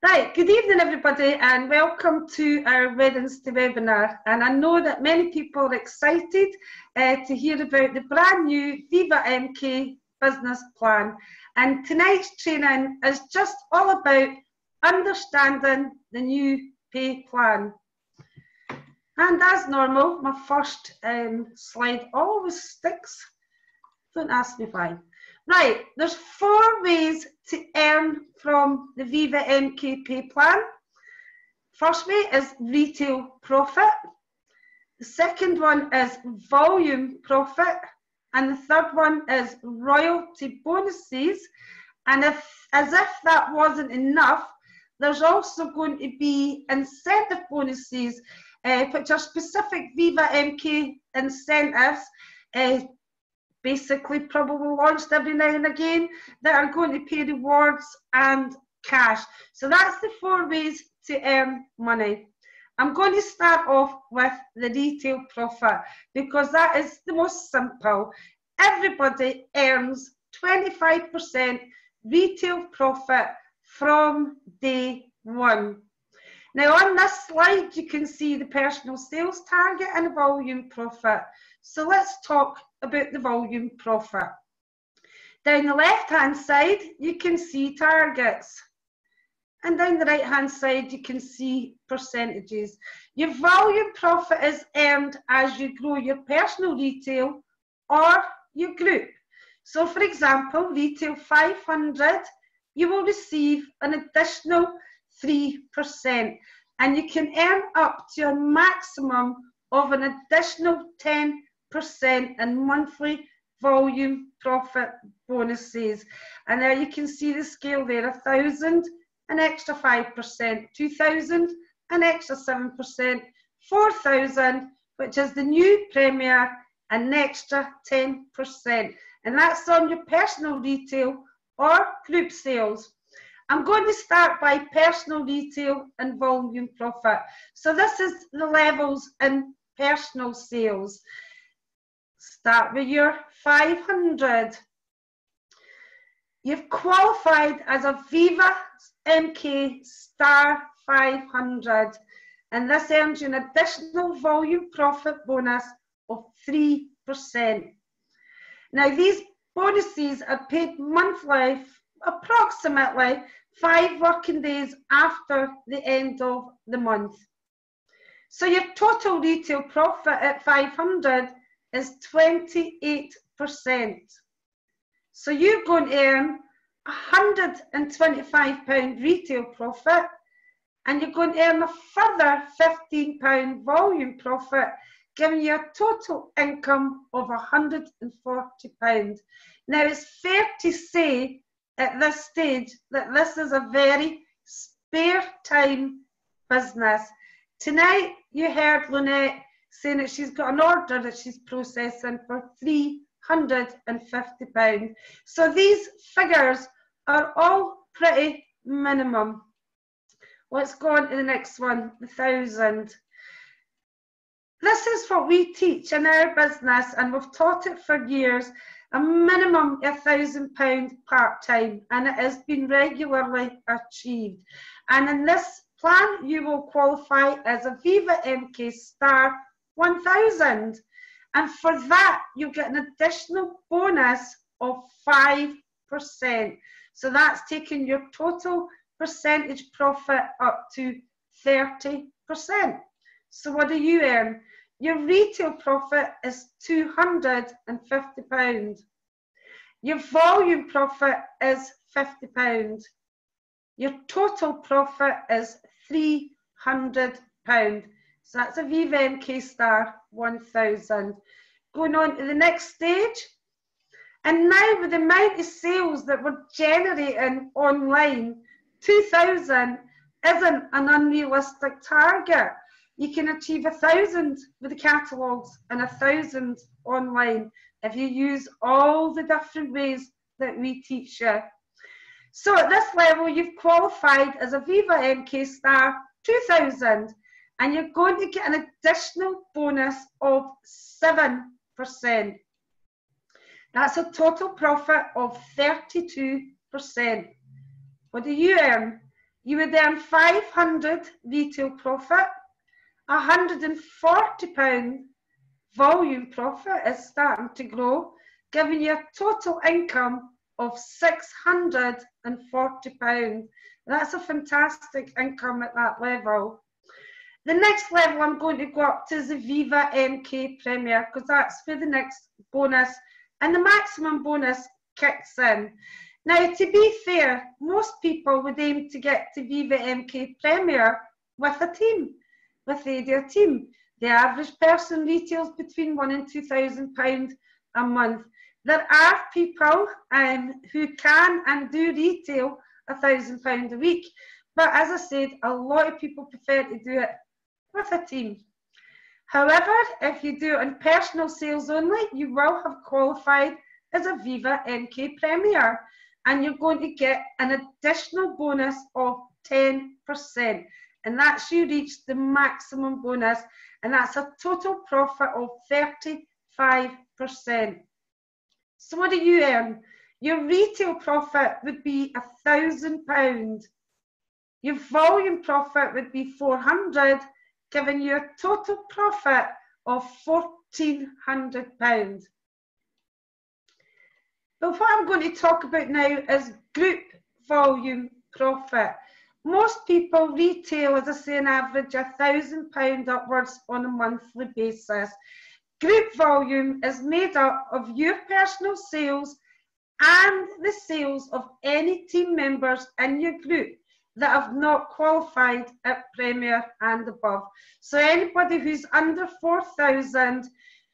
Right, good evening everybody and welcome to our Wednesday webinar. And I know that many people are excited to hear about the brand new Vivamk business plan. And tonight's training is just all about understanding the new pay plan. And as normal, my first slide always sticks. Don't ask me why. Right, there's 4 ways to earn from the Vivamk pay plan. First way is retail profit. The second one is volume profit. And the third one is royalty bonuses. And as if that wasn't enough, there's also going to be incentive bonuses, which are specific Vivamk incentives, basically probably launched every now and again, that are going to pay rewards and cash. So that's the 4 ways to earn money. I'm going to start off with the retail profit because that is the most simple. Everybody earns 25% retail profit from day one. Now on this slide you can see the personal sales target and the volume profit. So let's talk about the volume profit. Down the left hand side you can see targets, and down the right hand side you can see percentages. Your volume profit is earned as you grow your personal retail or your group. So for example, retail 500, you will receive an additional 3%, and you can earn up to a maximum of an additional 10% in monthly volume profit bonuses. And there you can see the scale there: 1,000, an extra 5%, 2,000, an extra 7%, 4,000, which is the new premier, an extra 10%. And that's on your personal retail or group sales. I'm going to start by personal retail and volume profit. So this is the levels in personal sales. Start with your 500. You've qualified as a Vivamk Star 500, and this earns you an additional volume profit bonus of 3%. Now these bonuses are paid monthly, approximately 5 working days after the end of the month. So your total retail profit at 500 is 28%. So you're going to earn £125 retail profit, and you're going to earn a further £15 volume profit, giving you a total income of £140. Now it's fair to say at this stage that this is a very spare time business. Tonight you heard Lynette saying that she's got an order that she's processing for £350. So these figures are all pretty minimum. Let's go on to the next one, 1,000. This is what we teach in our business, and we've taught it for years. A minimum of £1,000 part-time, and it has been regularly achieved. And in this plan you will qualify as a Vivamk Star 1000, and for that you get an additional bonus of 5%. So that's taking your total percentage profit up to 30%. So what do you earn? Your retail profit is £250. Your volume profit is £50. Your total profit is £300. So that's a Vivamk Star 1000. Going on to the next stage. And now with the amount of sales that we're generating online, 2,000 isn't an unrealistic target. You can achieve 1,000 with the catalogues and 1,000 online if you use all the different ways that we teach you. So at this level, you've qualified as a Vivamk Star 2000, and you're going to get an additional bonus of 7%. That's a total profit of 32%. What do you earn? you would earn 500 retail profit, £140 volume profit is starting to grow, giving you a total income of £640. That's a fantastic income at that level. The next level I'm going to go up to is the Vivamk Premier, because that's for the next bonus, and the maximum bonus kicks in. Now, to be fair, most people would aim to get to Vivamk Premier with a team, with their team. The average person retails between £1,000 and £2,000 a month. There are people who can and do retail £1,000 a week, but as I said, a lot of people prefer to do it with a team. However, if you do it on personal sales only, you will have qualified as a Vivamk Premier, and you're going to get an additional bonus of 10%, and that's you reach the maximum bonus, and that's a total profit of 35%. So what do you earn? Your retail profit would be £1,000. Your volume profit would be £400, giving you a total profit of £1,400. But what I'm going to talk about now is group volume profit. Most people retail, as I say, an average £1,000 upwards on a monthly basis. Group volume is made up of your personal sales and the sales of any team members in your group that have not qualified at Premier and above. So anybody who's under 4,000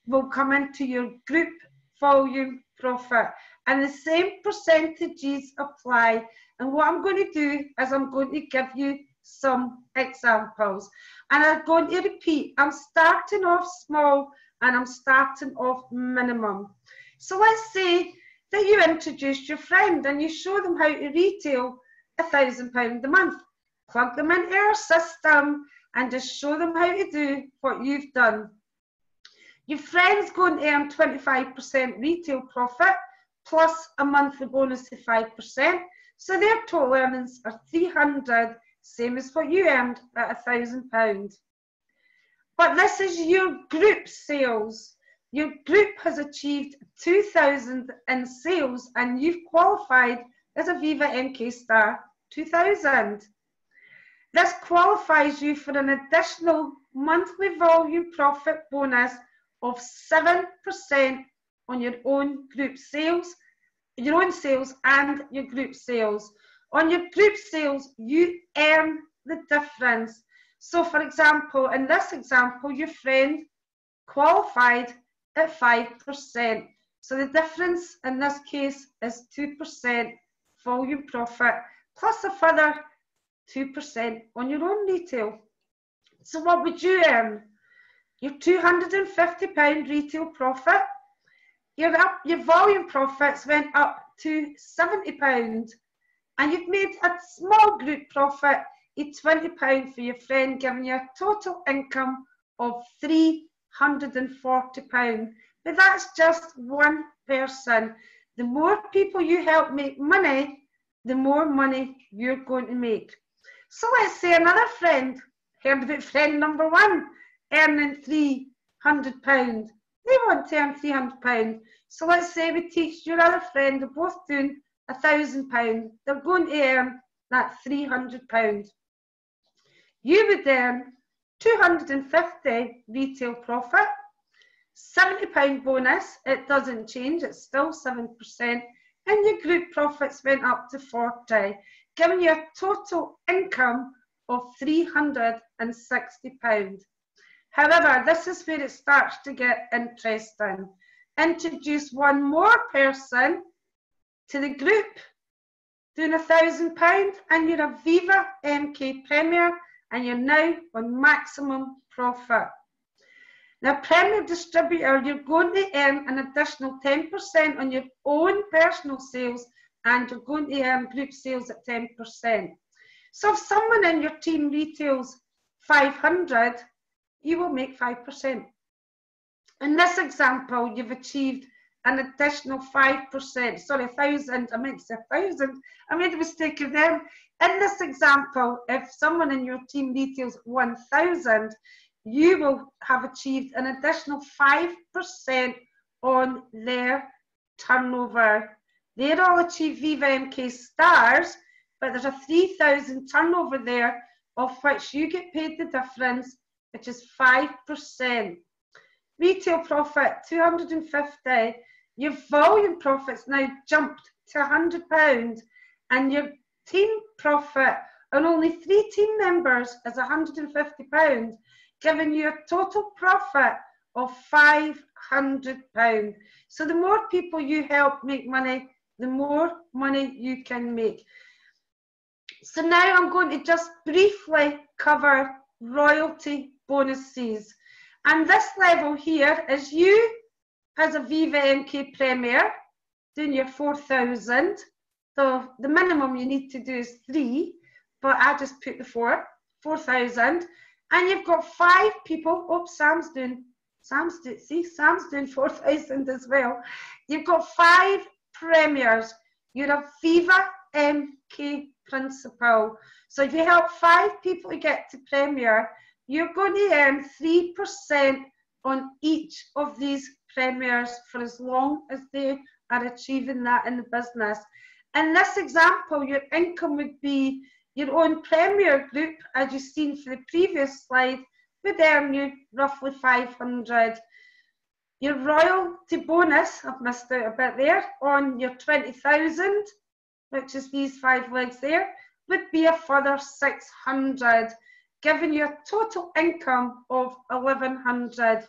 will come into your group volume profit, and the same percentages apply. And what I'm going to do is I'm going to give you some examples, and I'm going to repeat. I'm starting off small and I'm starting off minimum. So let's say that you introduced your friend and you show them how to retail £1,000 a month. Plug them into our system and just show them how to do what you've done. Your friend's going to earn 25% retail profit plus a monthly bonus of 5%. So their total earnings are £300, same as what you earned at £1,000. But this is your group sales. Your group has achieved 2,000 in sales and you've qualified as a Vivamk Star 2000. This qualifies you for an additional monthly volume profit bonus of 7% on your own group sales, your own sales and your group sales. On your group sales, you earn the difference. So for example, in this example, your friend qualified at 5%. So the difference in this case is 2% volume profit plus a further 2% on your own retail. So what would you earn? Your £250 retail profit, your volume profits went up to £70, and you've made a small group profit of £20 for your friend, giving you a total income of £340. But that's just one person. The more people you help make money, the more money you're going to make. So let's say another friend, heard about friend number one, earning £300. They want to earn £300. So let's say we teach your other friend, they're both doing £1,000. They're going to earn that £300. You would earn £250 retail profit, £70 bonus, it doesn't change, it's still 7%, and your group profits went up to 40, giving you a total income of £360. However, this is where it starts to get interesting. Introduce one more person to the group, doing £1,000, and you're a Vivamk Premier, and you're now on maximum profit. Now, Premier Distributor, you're going to earn an additional 10% on your own personal sales, and you're going to earn group sales at 10%. So if someone in your team retails 500, you will make 5%. In this example, you've achieved an additional 5%. Sorry, 1,000. I meant to say 1,000. I made a mistake of them. In this example, if someone in your team retails 1,000, you will have achieved an additional 5% on their turnover. They'd all achieve Vivamk stars, but there's a 3,000 turnover there, of which you get paid the difference, which is 5%. Retail profit, 250. Your volume profits now jumped to £100, and your team profit on only 3 team members is £150, giving you a total profit of £500. So the more people you help make money, the more money you can make. So now I'm going to just briefly cover royalty bonuses. And this level here is you as a Vivamk Premier doing your 4,000. So the minimum you need to do is 3, but I just put the 4,000. And you've got 5 people. Oh, Sam's doing 4,000 as well. You've got 5 premiers. You're a Vivamk principal. So if you help 5 people to get to premier, you're going to earn 3% on each of these premiers for as long as they are achieving that in the business. In this example, your income would be your own premier group, as you've seen for the previous slide, would earn you roughly 500. Your royalty bonus, I've missed out a bit there, on your 20,000, which is these 5 legs there, would be a further 600, giving you a total income of 1,100.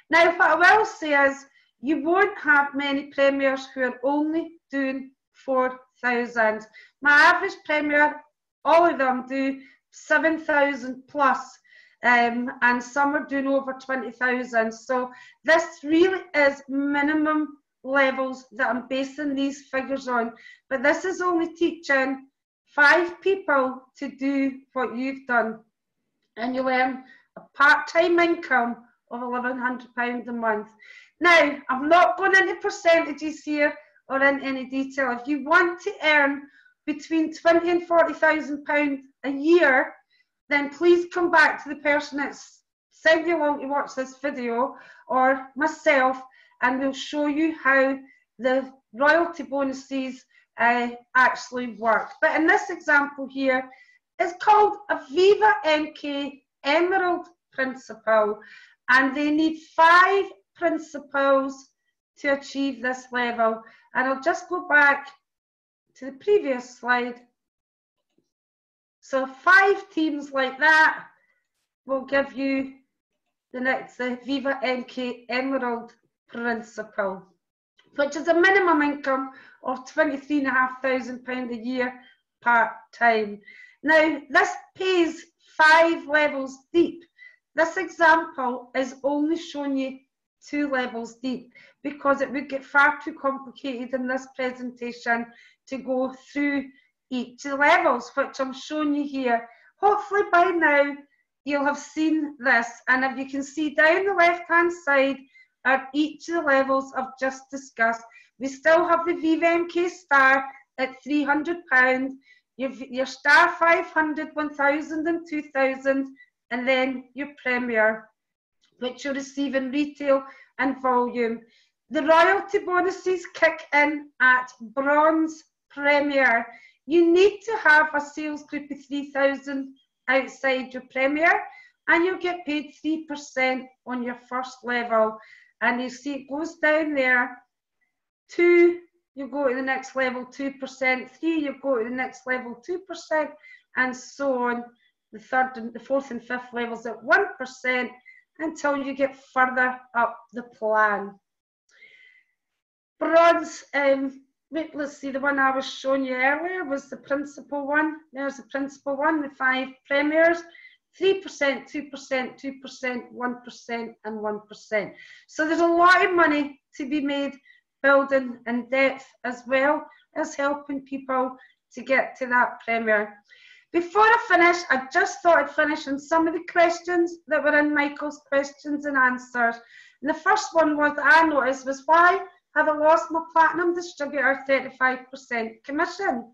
Now, what I will say is, you won't have many premiers who are only doing 4,000. My average premier, all of them do 7,000 plus, and some are doing over 20,000. So this really is minimum levels that I'm basing these figures on. But this is only teaching 5 people to do what you've done, and you earn a part-time income of £1,100 a month. Now, I'm not going into percentages here or in any detail. If you want to earn between £20,000 and £40,000 a year, then please come back to the person that's sent you along to watch this video, or myself, and we'll show you how the royalty bonuses actually work. But in this example here, it's called a Vivamk Emerald Principal, and they need 5 principals to achieve this level. And I'll just go back to the previous slide. So 5 teams like that will give you the next Vivamk Emerald Principal, which is a minimum income of £23,500 a year part-time. Now, this pays 5 levels deep. This example is only showing you 2 levels deep, because it would get far too complicated in this presentation to go through each of the levels, which I'm showing you here. Hopefully by now you'll have seen this, and if you can see down the left-hand side are each of the levels I've just discussed. We still have the Vivamk star at £300, your star 500, 1,000 and 2,000, and then your premier, which you receive in retail and volume. The royalty bonuses kick in at bronze premier. You need to have a sales group of 3,000 outside your premier, and you'll get paid 3% on your first level. And you see it goes down there. 2, you go to the next level, 2%. 3, you go to the next level, 2%, and so on. The 4th and 5th levels at 1%, until you get further up the plan. Bronze, let's see, the one I was showing you earlier was the principal one. There's the principal one, the 5 premiers, 3%, 2%, 2%, 1%, and 1%. So there's a lot of money to be made building in depth, as well as helping people to get to that premier. Before I finish, I just thought I'd finish on some of the questions that were in Michael's questions and answers. And the first one was, that I noticed, was, why have I lost my platinum distributor 35% commission?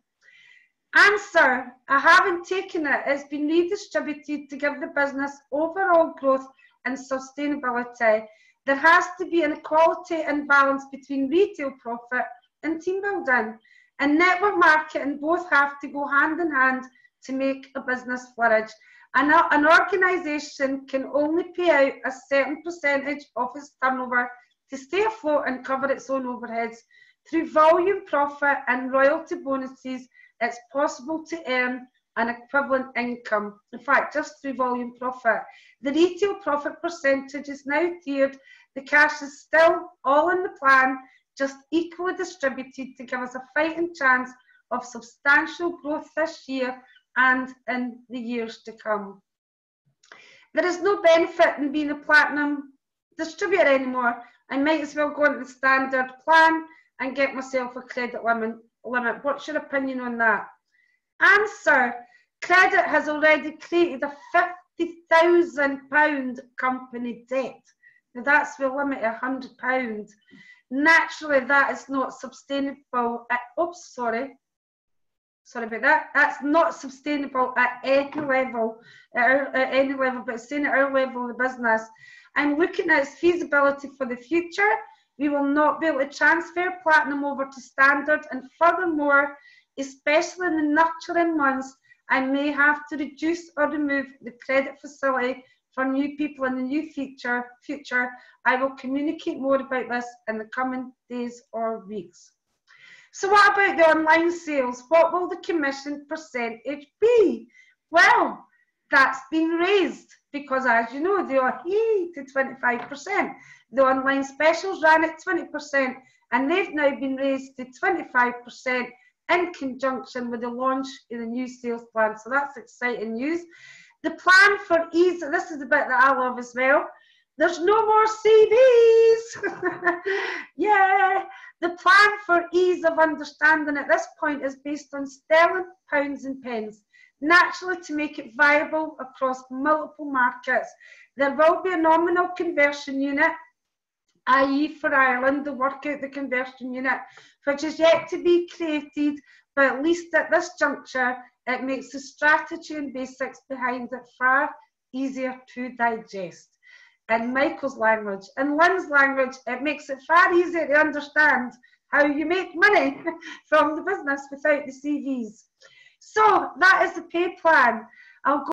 Answer, I haven't taken it. It's been redistributed to give the business overall growth and sustainability. There has to be an equality and balance between retail profit and team building. And network marketing both have to go hand in hand to make a business flourish. An organisation can only pay out a certain percentage of its turnover to stay afloat and cover its own overheads. Through volume profit and royalty bonuses, it's possible to earn an equivalent income. In fact, just through volume profit. The retail profit percentage is now tiered. The cash is still all in the plan, just equally distributed to give us a fighting chance of substantial growth this year and in the years to come. There is no benefit in being a platinum distributor anymore. I might as well go into the standard plan and get myself a credit limit. What's your opinion on that? Answer, credit has already created a £50,000 company debt. Now that's the limit of £100. Naturally, that is not sustainable. Oops, sorry about that. That's not sustainable at any level, but it's saying at our level of the business. I'm looking at its feasibility for the future. We will not be able to transfer platinum over to standard, and furthermore, especially in the nurturing months, I may have to reduce or remove the credit facility for new people in the new future. I will communicate more about this in the coming days or weeks. So what about the online sales? What will the commission percentage be? Well, that's been raised because, as you know, they are to 25%. The online specials ran at 20% and they've now been raised to 25% in conjunction with the launch of the new sales plan. So that's exciting news. The plan for ease, this is the bit that I love as well. There's no more CVs. Yeah. The plan for ease of understanding at this point is based on sterling, pounds and pence. Naturally, to make it viable across multiple markets, there will be a nominal conversion unit, i.e. for Ireland, the work out the conversion unit, which is yet to be created, but at least at this juncture, it makes the strategy and basics behind it far easier to digest. In Michael's language, in Lynn's language, it makes it far easier to understand how you make money from the business without the CVs. So that is the pay plan. I'll go